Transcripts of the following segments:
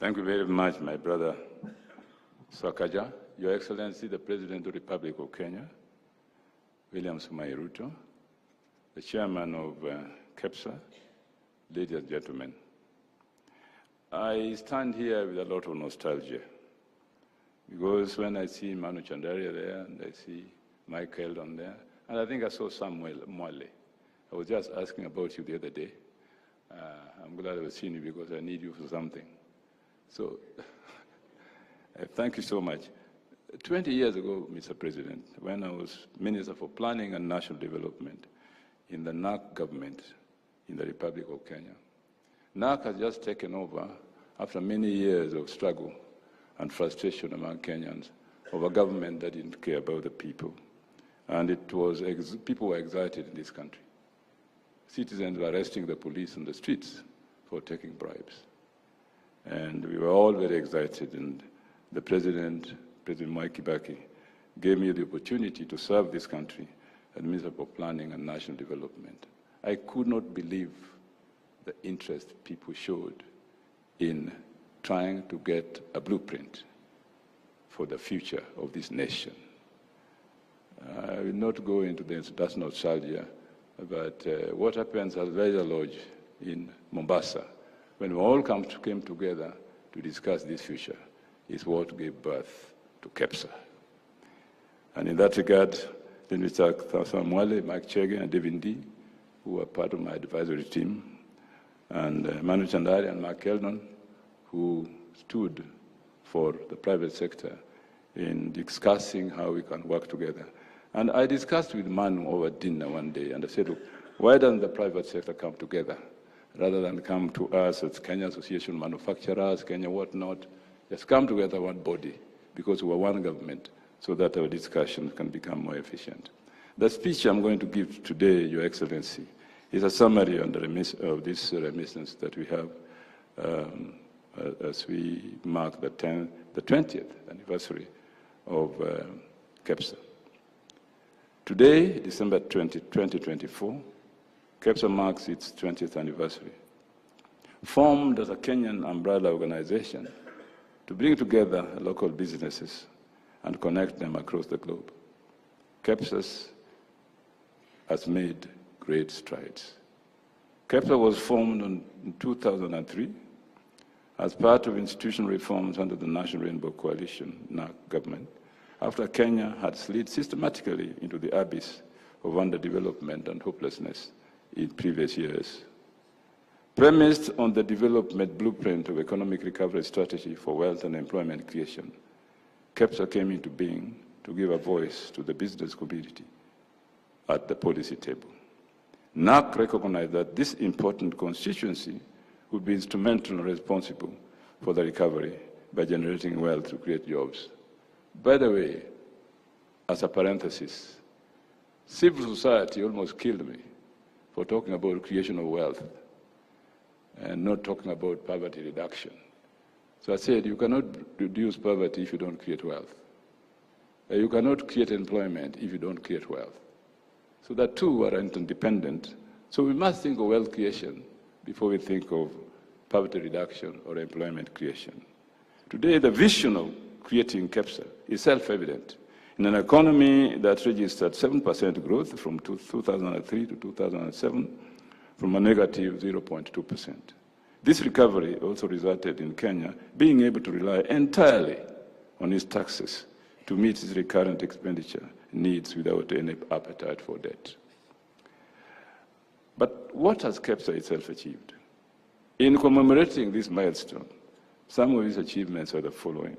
Thank you very much, my brother Swakaja, Your Excellency, the President of the Republic of Kenya, William Samoei Ruto, the Chairman of KEPSA, ladies and gentlemen. I stand here with a lot of nostalgia because when I see Manu Chandaria there and I see Michael on there, and I think I saw Samuel Mwale. I was just asking about you the other day. I'm glad I've seen you because I need you for something. So, thank you so much. 20 years ago, Mr. President, when I was Minister for Planning and National Development in the NAC government in the Republic of Kenya, NAC has just taken over after many years of struggle and frustration among Kenyans of a government that didn't care about the people. And it was, people were excited in this country. Citizens were arresting the police on the streets for taking bribes. And we were all very excited, and the President Mwai Kibaki, gave me the opportunity to serve this country as Minister for Planning and National Development. I could not believe the interest people showed in trying to get a blueprint for the future of this nation. I will not go into this, that's nostalgia, but what happens at Leisure Lodge in Mombasa, when we all came together to discuss this future, is what gave birth to KEPSA. And in that regard, then we thank Mwale, Mike Chege, and Devin D, who are part of my advisory team, and Manu Chandari and Mark Eldon, who stood for the private sector in discussing how we can work together. And I discussed with Manu over dinner one day, and I said, why doesn't the private sector come together rather than come to us as Kenya Association of Manufacturers, Kenya whatnot? Just come together one body, because we're one government, so that our discussions can become more efficient. The speech I'm going to give today, Your Excellency, is a summary on of this reminiscence that we have as we mark the 20th anniversary of KEPSA. Today, December 2024, KEPSA marks its 20th anniversary. Formed as a Kenyan umbrella organization to bring together local businesses and connect them across the globe, KEPSA has made great strides. KEPSA was formed in 2003 as part of institutional reforms under the National Rainbow Coalition NAC government, after Kenya had slid systematically into the abyss of underdevelopment and hopelessness in previous years. Premised on the development blueprint of economic recovery strategy for wealth and employment creation, KEPSA came into being to give a voice to the business community at the policy table. NAC recognized that this important constituency would be instrumental and responsible for the recovery by generating wealth to create jobs. By the way, as a parenthesis, civil society almost killed me for talking about creation of wealth and not talking about poverty reduction. So I said, you cannot reduce poverty if you don't create wealth. You cannot create employment if you don't create wealth. So the two are interdependent. So we must think of wealth creation before we think of poverty reduction or employment creation. Today, the vision of creating KEPSA is self-evident. In an economy that registered 7% growth from 2003 to 2007, from a negative 0.2%. This recovery also resulted in Kenya being able to rely entirely on its taxes to meet its recurrent expenditure needs without any appetite for debt. But what has KEPSA itself achieved? In commemorating this milestone, some of its achievements are the following.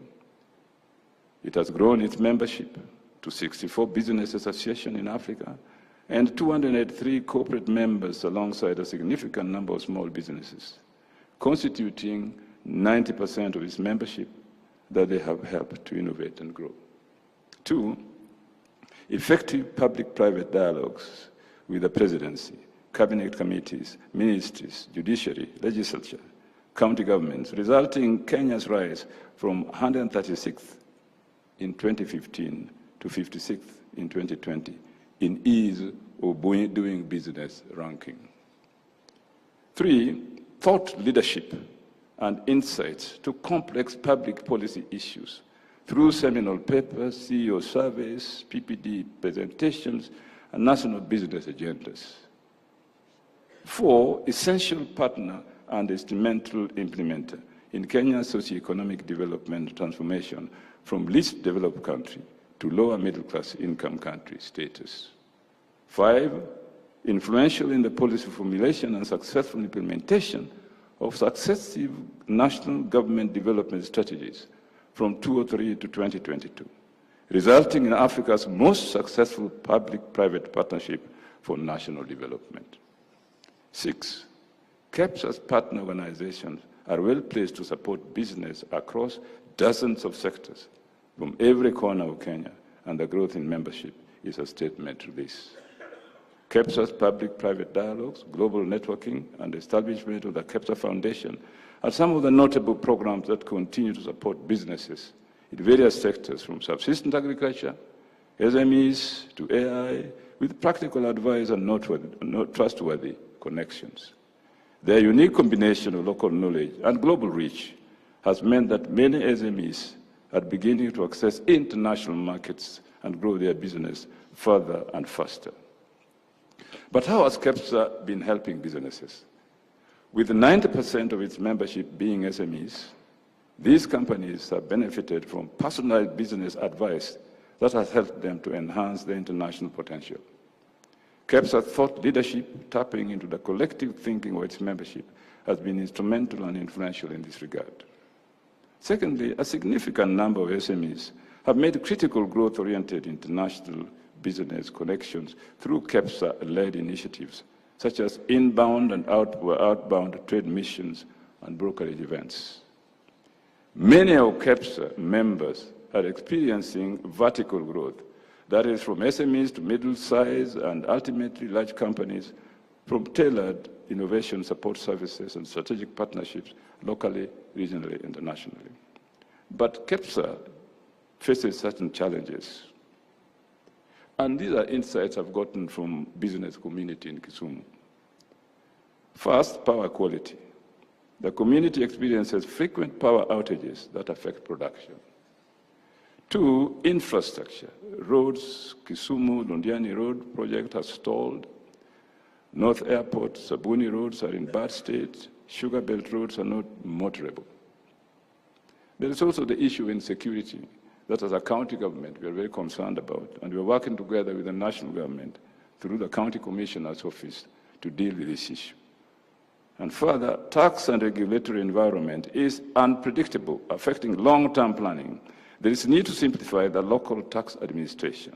It has grown its membership to 64 business associations in Africa and 283 corporate members alongside a significant number of small businesses, constituting 90% of its membership that they have helped to innovate and grow. 2, effective public-private dialogues with the presidency, cabinet committees, ministries, judiciary, legislature, county governments, resulting in Kenya's rise from 136th in 2015 to 56th in 2020 in ease of doing business ranking. 3, thought leadership and insights to complex public policy issues through seminal papers, CEO surveys, PPD presentations, and national business agendas. 4, essential partner and instrumental implementer in Kenya's socio-economic development transformation from least developed country to lower middle-class income country status. 5, influential in the policy formulation and successful implementation of successive national government development strategies from 2003 to 2022, resulting in Africa's most successful public-private partnership for national development. 6, KEPSA's partner organizations are well placed to support business across dozens of sectors from every corner of Kenya, and the growth in membership is a statement to this. KEPSA's public-private dialogues, global networking, and establishment of the KEPSA Foundation are some of the notable programs that continue to support businesses in various sectors, from subsistence agriculture, SMEs, to AI, with practical advice and trustworthy connections. Their unique combination of local knowledge and global reach has meant that many SMEs are beginning to access international markets and grow their business further and faster. But how has KEPSA been helping businesses? With 90% of its membership being SMEs, these companies have benefited from personalized business advice that has helped them to enhance their international potential. KEPSA thought leadership, tapping into the collective thinking of its membership, has been instrumental and influential in this regard. Secondly, a significant number of SMEs have made critical growth-oriented international business connections through KEPSA-led initiatives, such as inbound and outbound trade missions and brokerage events. Many of KEPSA members are experiencing vertical growth, that is, from SMEs to middle-sized and ultimately large companies, from tailored innovation support services and strategic partnerships locally, regionally, internationally. But KEPSA faces certain challenges. And these are insights I've gotten from business community in Kisumu. First, power quality. The community experiences frequent power outages that affect production. 2, infrastructure. Roads, Kisumu, Londiani Road project has stalled. North Airport, Sabuni roads are in bad state. Sugar Belt roads are not motorable. There is also the issue of insecurity that as a county government we are very concerned about, and we are working together with the national government through the county commissioner's office to deal with this issue. And further, tax and regulatory environment is unpredictable, affecting long-term planning. There is a need to simplify the local tax administration.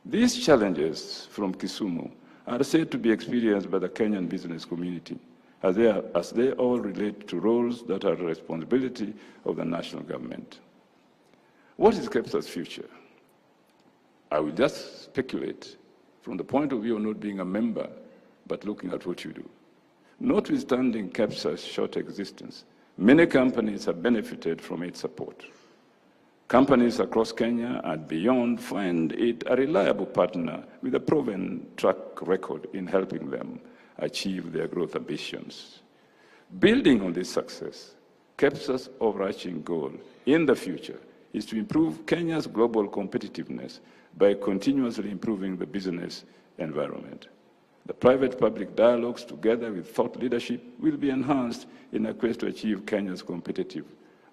These challenges from Kisumu are said to be experienced by the Kenyan business community, as they all relate to roles that are the responsibility of the national government. What is KEPSA's future? I will just speculate from the point of view of not being a member, but looking at what you do. Notwithstanding KEPSA's short existence, many companies have benefited from its support. Companies across Kenya and beyond find it a reliable partner with a proven track record in helping them achieve their growth ambitions. Building on this success, KEPSA's overarching goal in the future is to improve Kenya's global competitiveness by continuously improving the business environment. The private-public dialogues, together with thought leadership, will be enhanced in a quest to achieve Kenya's competitive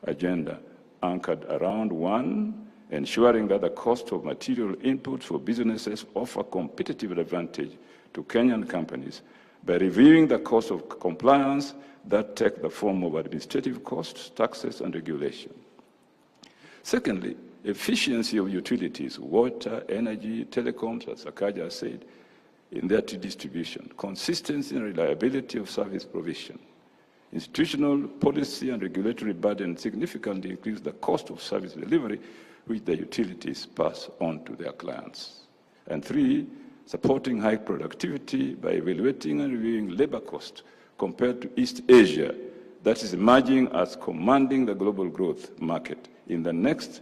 agenda, anchored around 1, ensuring that the cost of material inputs for businesses offer competitive advantage to Kenyan companies by reviewing the cost of compliance that take the form of administrative costs, taxes, and regulation. Secondly, efficiency of utilities, water, energy, telecoms, as Sakaja said, in their distribution, consistency and reliability of service provision. Institutional policy and regulatory burden significantly increase the cost of service delivery, which the utilities pass on to their clients. And 3, supporting high productivity by evaluating and reviewing labor cost compared to East Asia, that is emerging as commanding the global growth market in the next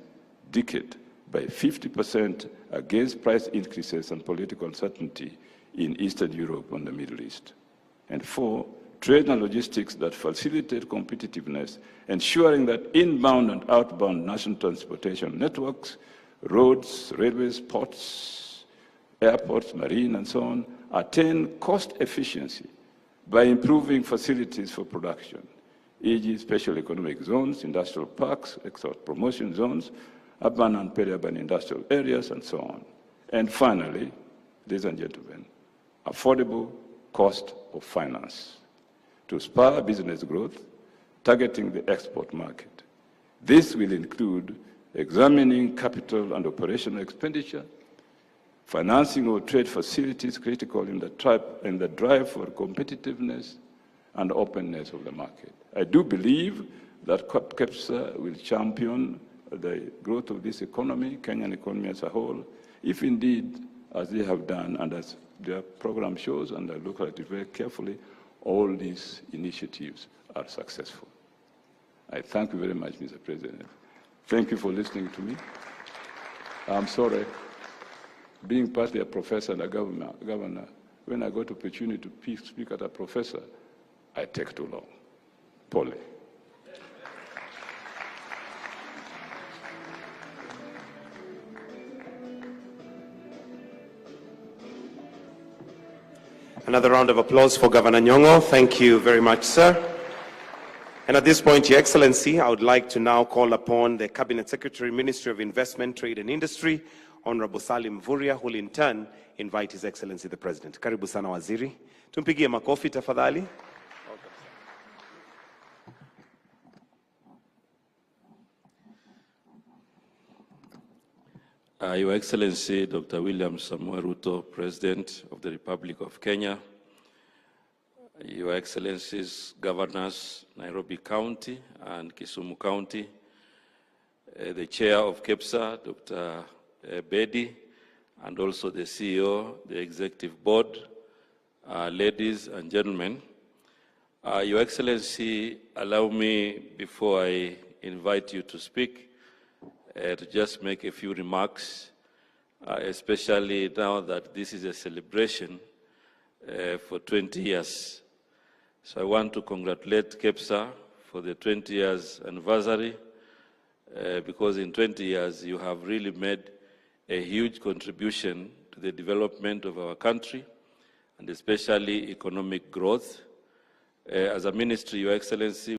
decade by 50% against price increases and political uncertainty in Eastern Europe and the Middle East. And 4, trade and logistics that facilitate competitiveness, ensuring that inbound and outbound national transportation networks, roads, railways, ports, airports, marine, and so on, attain cost efficiency by improving facilities for production, e.g. special economic zones, industrial parks, export promotion zones, urban and peri-urban industrial areas, and so on. And finally, ladies and gentlemen, affordable cost of finance to spur business growth, targeting the export market. This will include examining capital and operational expenditure, financing of trade facilities critical in the drive for competitiveness and openness of the market. I do believe that KEPSA will champion the growth of this economy, Kenyan economy as a whole, if indeed, as they have done and as their program shows, and I look at it very carefully, all these initiatives are successful. I thank you very much, Mr. President. Thank you for listening to me. I'm sorry, being partly a professor and a governor, when I got opportunity to speak as a professor, I take too long. Pole. Another round of applause for Governor Nyongo. Thank you very much, sir. And at this point, Your Excellency, I would like to now call upon the Cabinet Secretary, Ministry of Investment, Trade and Industry, Honorable Salim Mvurya, who will in turn invite His Excellency the President. Karibu sana waziri. Tumpigie makofi tafadhali. Your Excellency, Dr. William Samoei Ruto, President of the Republic of Kenya, Your Excellencies, Governors, Nairobi County and Kisumu County, the Chair of KEPSA, Dr. Bedi, and also the CEO, the Executive Board, ladies and gentlemen. Your Excellency, allow me, before I invite you to speak, to just make a few remarks, especially now that this is a celebration for 20 years. So I want to congratulate KEPSA for the 20 years anniversary, because in 20 years you have really made a huge contribution to the development of our country, and especially economic growth. As a ministry, Your Excellency,